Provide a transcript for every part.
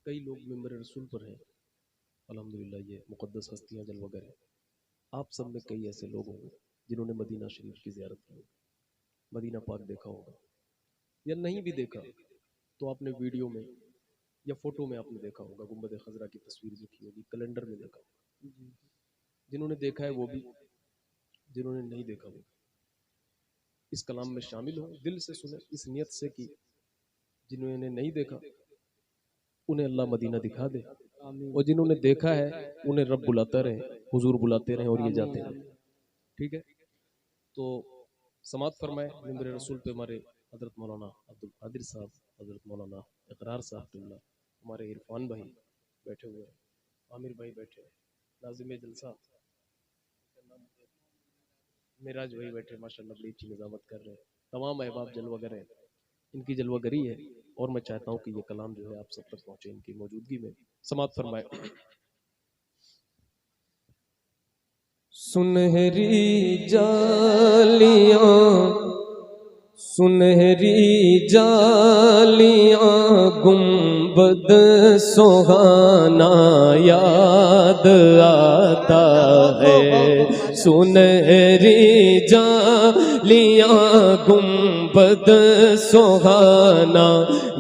कई लोग मिंबर रसूल पर हैं, अल्हम्दुलिल्लाह ये मुक़द्दस हस्तियाँ जलवागर हैं। आप सब में कई ऐसे लोग होंगे जिन्होंने मदीना शरीफ की ज़ियारत की होगी, मदीना पाक देखा होगा, या नहीं भी देखा तो आपने वीडियो में या फोटो में आपने देखा होगा, गुंबद खजरा की तस्वीर देखी होगी, कैलेंडर में देखा होगा। जिन्होंने देखा है वो भी, जिन्होंने नहीं देखा वो इस कलाम में शामिल हो, दिल से सुने इस नियत से कि जिन्होंने नहीं देखा उन्हें अल्लाह मदीना दिखा दे, और जिन्होंने देखा है उन्हें रब बुलाता रहे, हुजूर बुलाते रहे और ये जाते रहे। ठीक है, तो समात फरमाए मिंबर रसूल पे हमारे हजरत मौलाना अब्दुल कादिर साहब, हजरत मौलाना इकरार साहब, हमारे इरफान भाई बैठे हुए हैं, आमिर भाई बैठे हैं, नाज़िम जलसा मेराज भाई बैठे, माशाल्लाह बड़ी अच्छी निजामत कर रहे हैं, तमाम अहबाब जलवागर हैं, इनकी जलवागरी है। और मैं चाहता हूँ कि ये कलाम जो है आप सब तक पहुंचे इनकी मौजूदगी में। समात फरमाए। सुनहरी जालियां, सुनहरी जालियां, गुंबद सुहाना याद आता है, सुनहरी जालियां, गुंबद सुहाना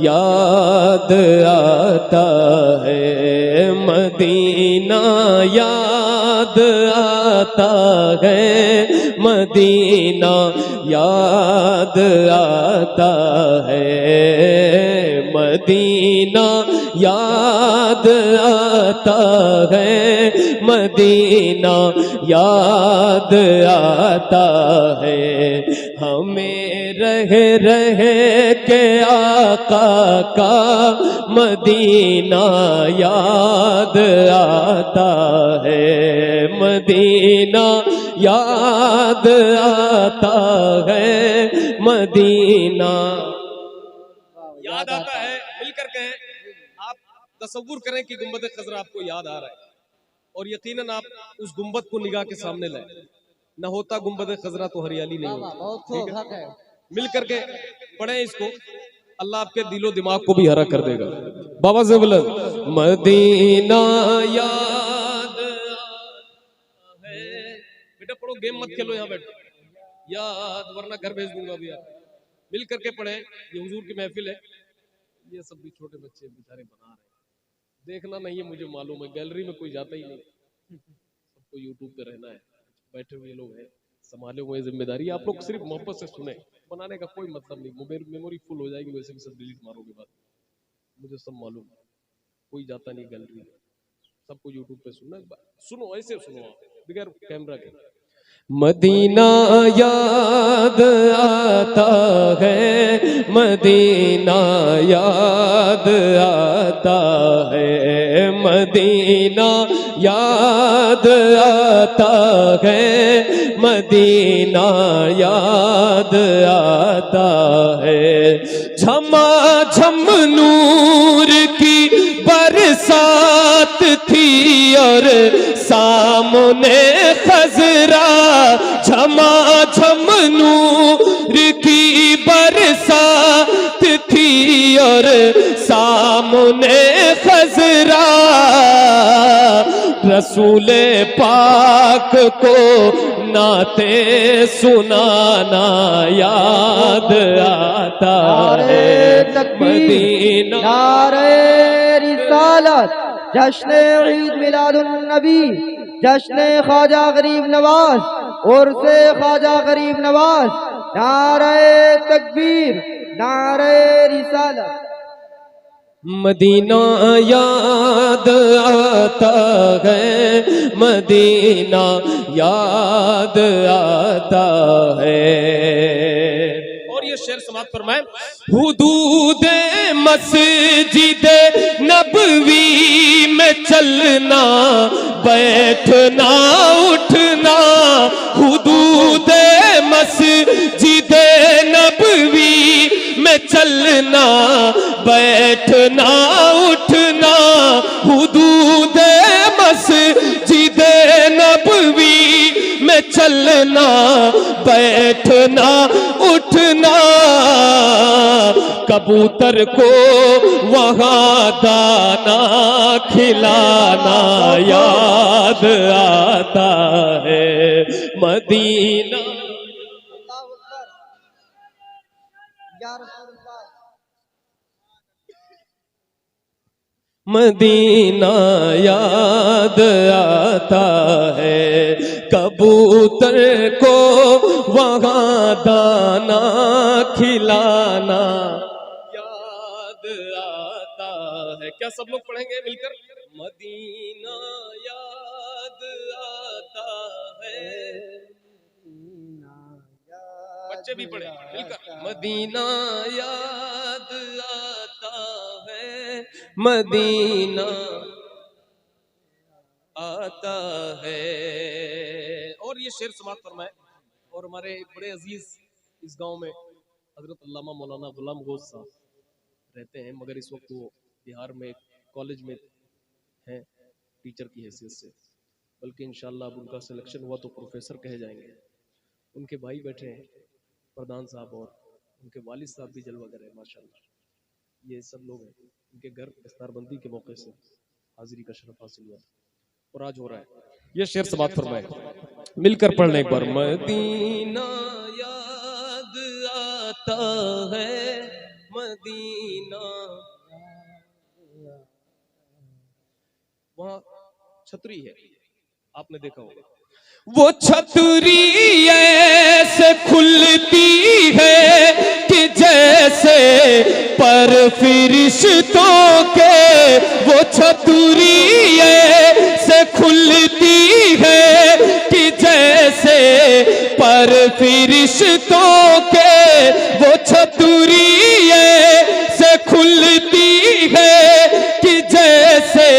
याद आता है, मदीना याद आता है, मदीना याद आता है, मदीना याद आता है, मदीना याद आता है, हमें रह रह के आका का मदीना याद आता है, मदीना याद आता है, मदीना याद आता है। मिलकर कहें, आप तसव्वुर करें कि गुंबद खजरा आपको याद आ रहा है, और यकीनन आप उस गुंबद को निगाह के सामने लाए, न होता गुंबद खजरा तो हरियाली नहीं होती। ठीक है, मिलकर के पढ़ें इसको, अल्लाह आपके दिलो दिमाग को भी हरा कर देगा। बाबा से बुलंद, मदीना याद है। बेटा पढ़ो, गेम मत खेलो, यहाँ बैठो, याद, वरना घर भेज दूंगा अभी। आप मिल करके पढ़े, ये हुजूर की महफिल है, ये सब भी छोटे बच्चे बेचारे बना रहे हैं, देखना नहीं है मुझे मालूम है, गैलरी में कोई जाता ही नहीं, सबको यूट्यूब पे रहना है, बैठे हुए लोग हैं, संभाले हुए जिम्मेदारी। आप लोग सिर्फ मोहब्बत से सुने, बनाने का कोई मतलब नहीं, मेमोरी फुल हो जाएगी, वैसे भी सब डिलीट मारोगे बाद, मुझे सब मालूम है, कोई जाता नहीं गैलरी में, सबको यूट्यूब पे सुनना, सुनो ऐसे सुनो आप बगैर कैमरा के। मदीना याद आता है, मदीना याद आता है, मदीना याद आता है, मदीना याद आता है, झमाझम नूर की बरसात थी और सामने खजरा, झमाझम नूर की बरसात थी और सामने खजरा, रसूले पाक को नाते सुनाना याद आता है, मदीना नारे रिसालत, जश्न ईद मिलादुन नबी, जश्न ख्वाजा गरीब नवाज और से ख्वाजा गरीब नवाज, नारे तकबीर, नारे रिसालत। मदीना याद आता है, मदीना याद आता है। और ये शेर समाप्त फरमाए, हुदूदे मस्जिदे नबवी में चलना बैठना उठना, हुदूदे मस्जिदे नबवी में चलना बैठना उठना, हुदूदे मस्जिदे नबवी में चलना बैठना उठना, कबूतर को वहाँ दाना खिलाना याद आता है मदीना। मदीना याद आता है कबूतर को वहाँ दाना खिलाना याद आता है। क्या सब लोग पढ़ेंगे मिलकर? मदीना याद आता है। बच्चे भी पढ़े मिलकर। मदीना याद आता है मदीना आता है। और ये शेर समाप्त फरमाए। और हमारे बड़े अजीज इस गांव में हजरत अल्लामा मौलाना गुलाम गौस साहब रहते हैं, मगर इस वक्त वो बिहार में कॉलेज में हैं टीचर की हैसियत से, बल्कि इंशाअल्लाह अब उनका सिलेक्शन हुआ तो प्रोफेसर कहे जाएंगे। उनके भाई बैठे हैं प्रधान साहब, और उनके वालिद साहब भी जलवागर है माशाल्लाह। ये सब लोग हैं, उनके घर इफ्तारबंदी के मौके से हाजिरी का शरफ हासिल हुआ और आज हो रहा है। ये शेर से बात फरमाए, मिलकर पढ़ने एक बार। मदीना याद आता है मदीना। वहां छतरी है, आपने देखा होगा। वो छतरी ऐसे खुलती है कि जैसे पर फरिश्तों के, वो छतरी ऐसे खुलती है कि जैसे पर फरिश्तों के, वो छतरी ऐसे खुलती है कि जैसे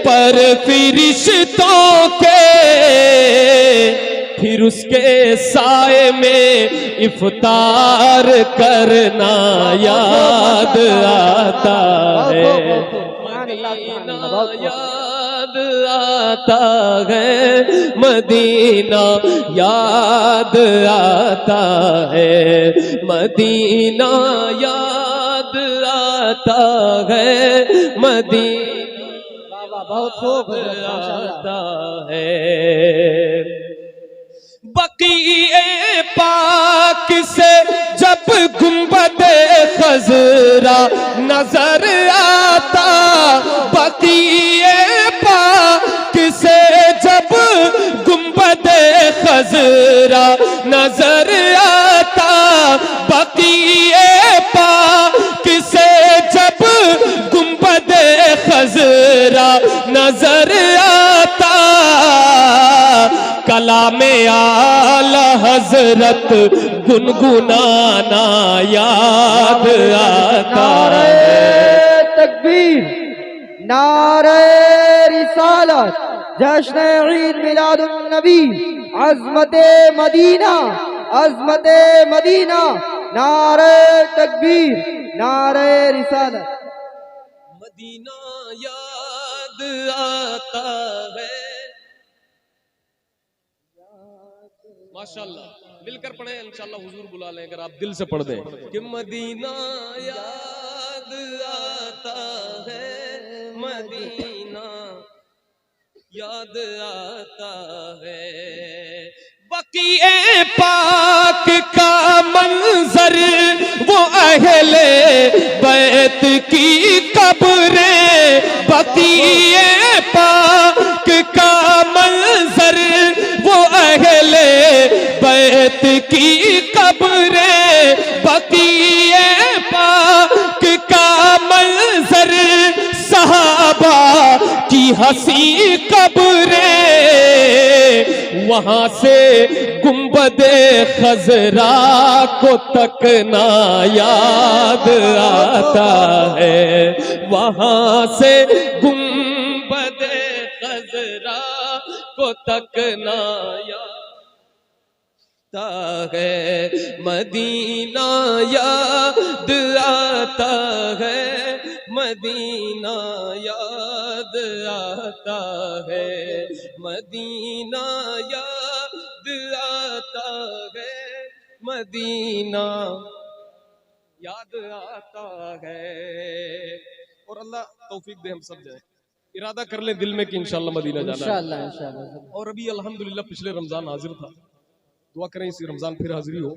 पर फरिश्तों के, फिर उसके साए में इफ्तार करना याद आता है मदीना याद आता है मदीना याद आता है मदीना याद आता है मदीना बहुत खूब आता है। बकीए पाक से जब गुंबदे खजरा नजर आता, बकीए पाक से जब गुंबदे खजरा नजर आता, बकीए पाक से जब गुंबदे खजरा नजर आता, कलामे आला हजरत गुनगुनाना याद आता है। तकबीर, नारे रिसालत, जश्न ईद मिलादुन नबी, अज़मते मदीना, अज़मते मदीना, नारे तकबीर, नारे रिसालत। मदीना याद आता है। माशाल्लाह, मिलकर पढ़े, इंशाल्लाह हुजूर बुला लें अगर आप दिल से पढ़ दें कि मदीना याद आता है मदीना याद आता है। बकीए पाक का मंजर, वो अहले बैत की कब्रें, बकीए पाक का मंजर, वो अहले बैत की कब्रें, बकीए पाक का मंजर, सहाबा की हंसी कब्रें, वहां से गुंबदे खजरा को तकना याद आता है, वहां से गुंबदे खजरा को तकना याद है। मदीना याद आता है मदीना याद आता है मदीना याद आता है मदीना याद आता है। और अल्लाह तौफीक दे हम सब जाए, इरादा कर ले दिल में कि इंशाल्लाह मदीना जाना है। इंशाअल्लाह इंशाअल्लाह। और अभी अल्हम्दुलिल्लाह पिछले रमजान हाजिर था, दुआ करें इसी रमजान फिर हाजिरी हो।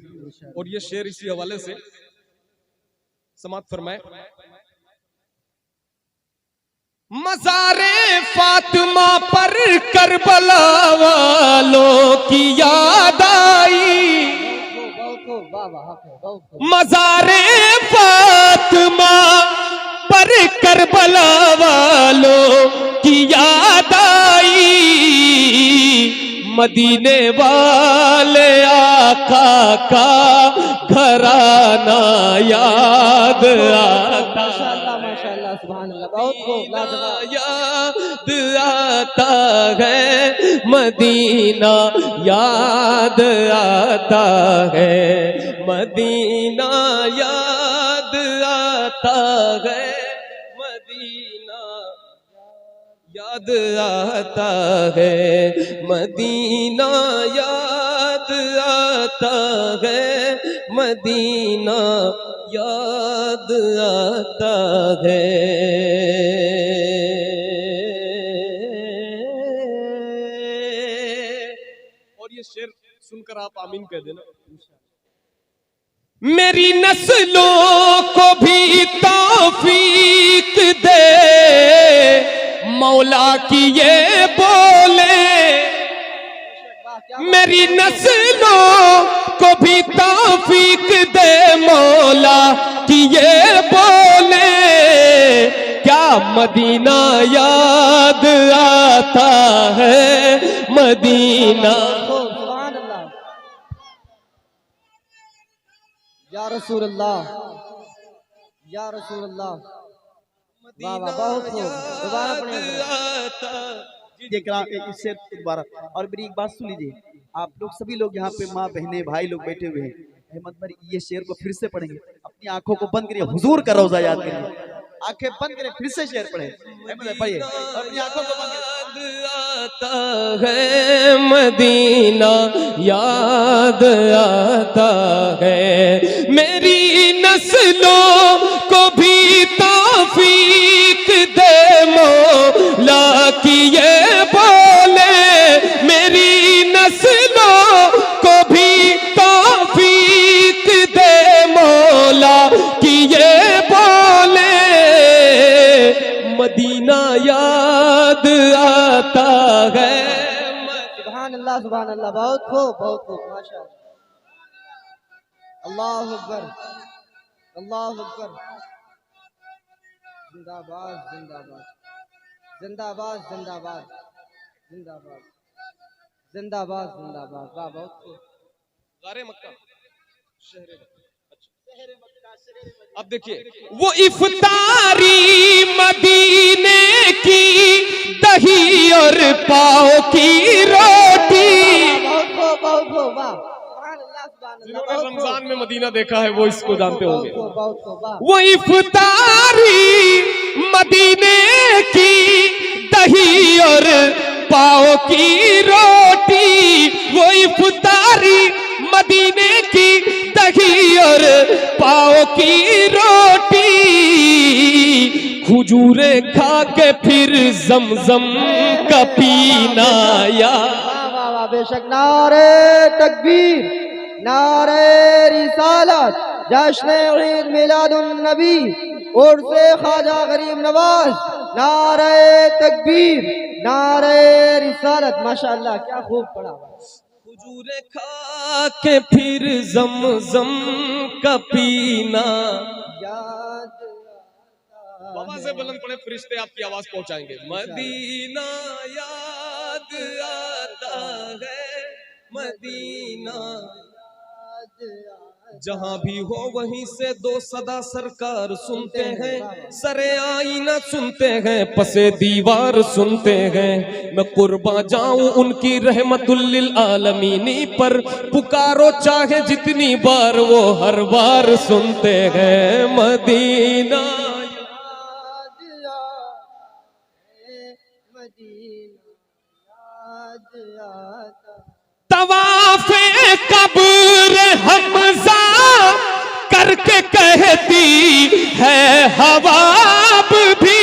और ये शेर इसी हवाले से समाप्त फरमाए। मज़ारे फातिमा पर करबला वालों की याद आई, मज़ारे फातिमा पर करबला वालों की याद आई, मदीने वाले आका का घराना याद आता, माशाअल्लाह सुभान अल्लाह, बहुत खूब लाजवाब। याद आता है मदीना, याद आता है मदीना, याद आता है मदीना, याद आता है मदीना, याद आता है मदीना, याद आता है। और ये शेर सुनकर आप आमीन कह देना। मेरी नस्लों को भी तौफीक दे मौला की ये बोले, मेरी नस्लों को भी तौफीक दे मौला की ये बोले, क्या मदीना याद आता है मदीना। सुभान अल्लाह, या रसूल अल्लाह, या रसूल अल्लाह, वाह वाह, बहुत खूब। दोबारा पढ़ें इससे दोबारा। और मेरी एक बात सुन लीजिए, आप लोग सभी लोग यहाँ पे माँ बहने भाई लोग बैठे हुए हैं, अहमद भाई ये शेर को फिर से पढ़ेंगे। अपनी आंखों को बंद करिए, हुजूर का रोजा याद करिए, आंखें बंद करें, फिर से शेर पढ़े। अहमद भाई पढ़िए, अपनी आंखों को बंद आता है मदीना, याद आता है मेरी नस्लों को भी तौफीक दे मौला की ये बोले, मेरी नस्लों को भी तौफीक दे मौला की ये बोले, मदीना याद आता है। सुभान अल्लाह, सुभान अल्लाह, बहुत खूब, बहुत खूब, माशाअल्लाह। अल्लाहु अकबर, अल्लाहु अकबर, जिंदाबाद जिंदाबाद, जिंदाबाद जिंदाबाद, जिंदाबाद जिंदाबाद जिंदाबाद, वाह बहुत खूब। गारे मक्का, शहरे मक्का। अब देखिए, वो इफ्तारी मदीने की दही और पाव की रोटी, बहुत खूब, बहुत खूब, वाह, सुभान अल्लाह, सुभान अल्लाह, जिन्होंने बहुत खूब, रमजान में मदीना देखा है वो इसको जानते होंगे। बहुत खूब, बहुत खूब, वाह। वो इफ्तारी मदीने की दही और पाव की रोटी, वो इफ्तारी मदीने की दही और पाव की रोटी, खजूरे खा के फिर जमजम का पीना या। वाह वाह वाह, बेशक। नारे तकबीर, नारे रिसालत, जश्न ईद मिलादुन नबी और से ख्वाजा गरीब नवाज, नारे तकबीर, नारे रिसालत, माशाअल्लाह, क्या खूब पढ़ा। खजूरे खा के फिर जमजम का पीना, याद बाबा से बुलंद पड़े फरिश्ते आपकी आवाज पहुंचाएंगे। मदीना याद आता है मदीना, जहां भी हो वहीं से दो सदा सरकार सुनते हैं, सरे आईना सुनते हैं, पसे दीवार सुनते हैं। मैं कुर्बा जाऊं उनकी रहमतुल लिल आलमीनी पर, पुकारो चाहे जितनी बार वो हर बार सुनते हैं। मदीना तवाफे कब्र हमजा कर करके कहती है हवाब भी,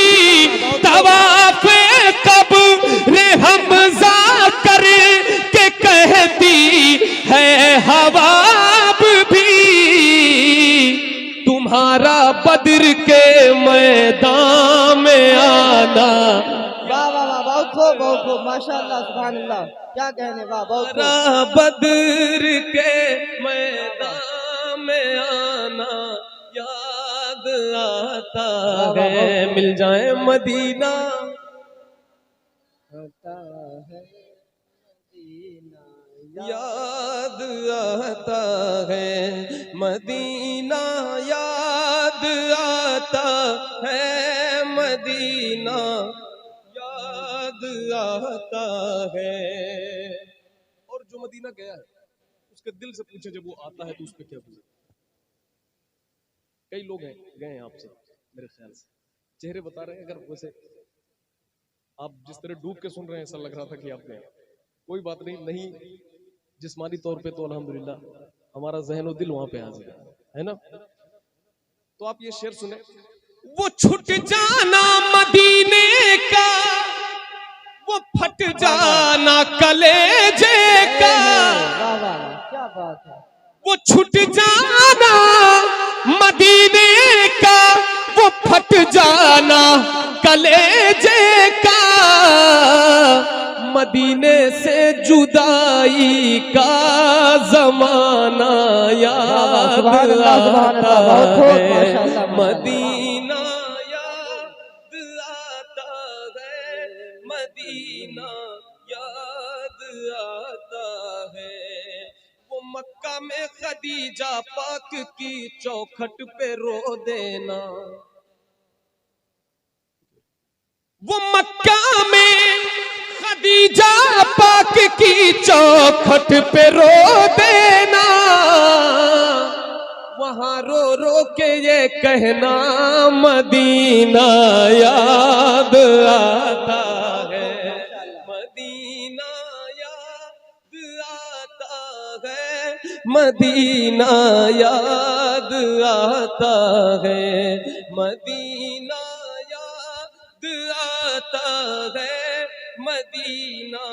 तवाफ़े कब्र हमज़ा करके कहती है हवाब भी, तुम्हारा बद्र के मैदान में आना। वाह वाह वाह, बहुत खूब बहुत खूब, माशाअल्लाह सुभान अल्लाह, क्या कहने, वाह बहुत खूब। बद्र के मैदान में आना याद आता है, मिल जाए मदीना आता है मदीना, याद आता है मदीना, याद आता है मदीना, याद आता है। और जो मदीना गया है उसके दिल से पूछे जब वो आता है तो उस पे क्या गुजरे। कई लोग हैं गए हैं आपसे, मेरे ख्याल से चेहरे बता रहे हैं, अगर वैसे आप जिस तरह डूब के सुन रहे हैं ऐसा लग रहा था कि आप गए। कोई बात नहीं, जिस्मानी तौर पे तो अल्हम्दुलिल्लाह हमारा ज़हन और दिल वहां पे हाजिर है ना। तो आप ये शेर सुने, वो छूट जाना मदीने का, वो फट जाना कलेजे का, वाह वाह, क्या बात है। वो छूट जाना मदीने का, वो फट जाना कलेजे का, मदीने से जुदाई का जमाना याद आता है, मदीना याद आता है, मदीना याद आता है। वो मक्का में खदीजा पाक की चौखट पे रो देना, वो मक्का में खदीजा पाक की चौखट पे रो देना, वहां रो रो के ये कहना मदीना याद आता है, मदीना याद आता है, मदीना याद आता है, मदीना याद आता है, मदीना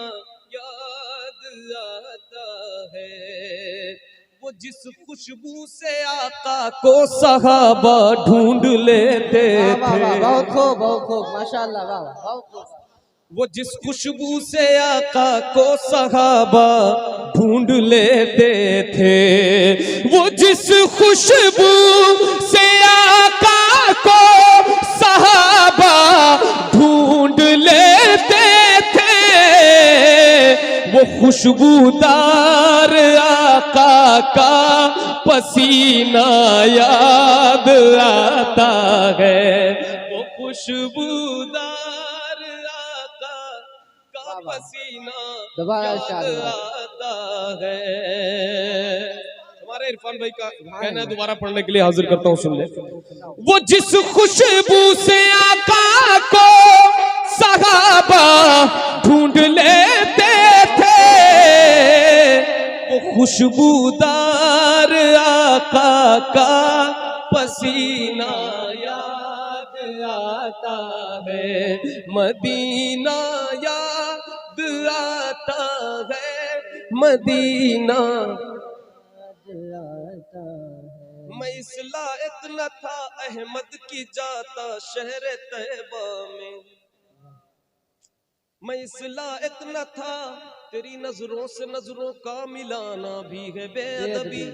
याद आता है। वो जिस खुशबू से आका को सहाबा ढूंढ लेते वाह वाह, थे, बहुत खूब बहुत खूब, माशाअल्लाह, वाह वाह, बहुत खूब। वो जिस खुशबू से आका को सहाबा ढूंढ लेते थे, वो जिस खुशबू से आका को सहाबा ढूंढ लेते थे, वो खुशबूदार आका का पसीना याद आता है, वो खुशबूदार आका का पसीना दोबारा याद शायद। आता है। हमारे इरफान भाई का कहना है, दोबारा पढ़ने के लिए हाजिर करता हूँ, सुन ले। वो जिस खुशबू से आका को सहाबा ढूंढ लेते थे, वो खुशबूदार आका का पसीना याद आता है, मदीना याद आता है, मदीना मैं इस लायक न था अहमद की जाता शहर तैबा में, मैं इस लायक न था तेरी नजरों से नजरों का मिलाना भी है बेअदबी,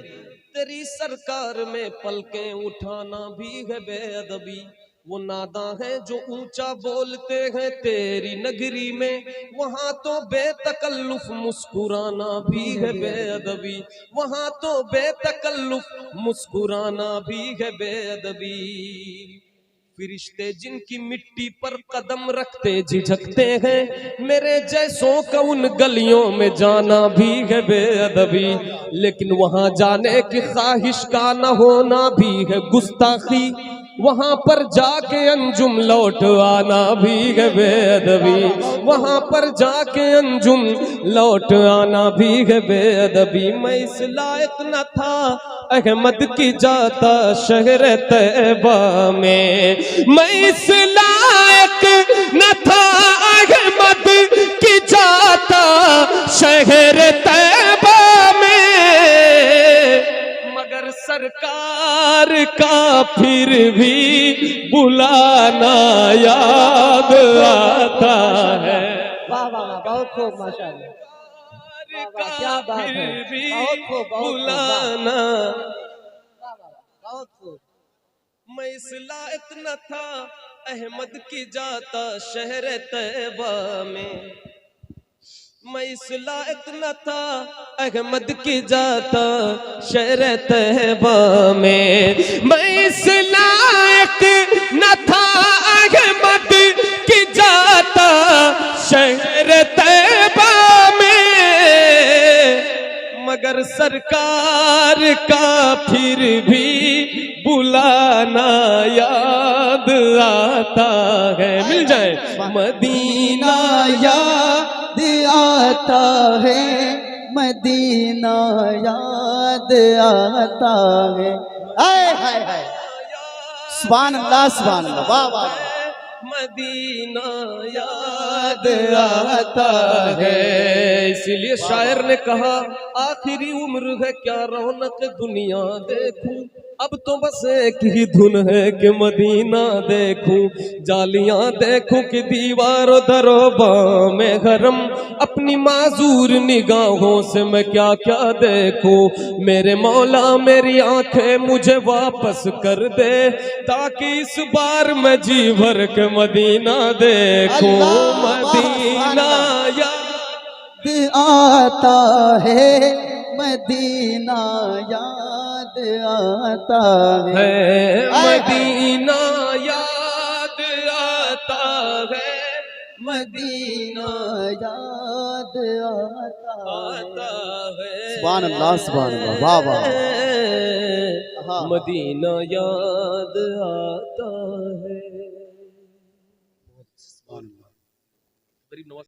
तेरी सरकार में पलकें उठाना भी है बेअदबी। वो नादा है जो ऊंचा बोलते हैं तेरी नगरी में, वहां तो बेतकल्लुफ मुस्कुराना भी है बेअदबी, वहां तो बेतकल्लुफ मुस्कुराना भी है बेअदबी। फरिश्ते जिनकी मिट्टी पर कदम रखते झिझकते हैं, मेरे जैसों का उन गलियों में जाना भी है बेअदबी, लेकिन वहां जाने की ख्वाहिश का न होना भी है गुस्ताखी। वहां पर जाके अंजुम लौट आना भी है बेअदबी, वहां पर जाके अंजुम लौट आना भी है बेअदबी। मैं इस लायक न था अहमद की जाता शहर तैबा में, मैं इस लायक न था अहमद की जाता शहर तैबा में, मगर सरकार का फिर भी बुलाना याद आता है। वाह वाह वाह, बहुत खूब माशाअल्लाह, का क्या बात फिर है, भी बहुत खूब, बहुत खूब, बुलाना। बहुत खूब। मैं इस लायक न था अहमद की जाता शहर तैबा में, मैं इस लायक न था अहमद की जाता शहर तैबा में, मैं इस लायक न था अहमद की जाता शहर तैबा में, मगर सरकार का फिर भी बुलाना याद आता है। मिल जाए मदीना याद आता है, मदीना याद आता है। हाय हाय हाय, सुभान अल्लाह, सुभान अल्लाह, वाह वाह। मदीना याद आता है। इसीलिए शायर ने कहा आखिरी उम्र है क्या रौनक दुनिया देखूं, अब तो बस एक ही धुन है कि मदीना देखूं, जालियां देखूं कि दीवारों दरोबा में गरम, अपनी माजूर निगाहों से मैं क्या क्या देखूं। मेरे मौला मेरी आंखें मुझे वापस कर दे, ताकि इस बार मैं जी भर के मदीना देखूं। मदीना याद आता है, मदीना याद आता है, मदीना याद आता है, मदीना याद आता है। सुभान अल्लाह, सुभान अल्लाह, वाह वाह। मदीना याद आता है।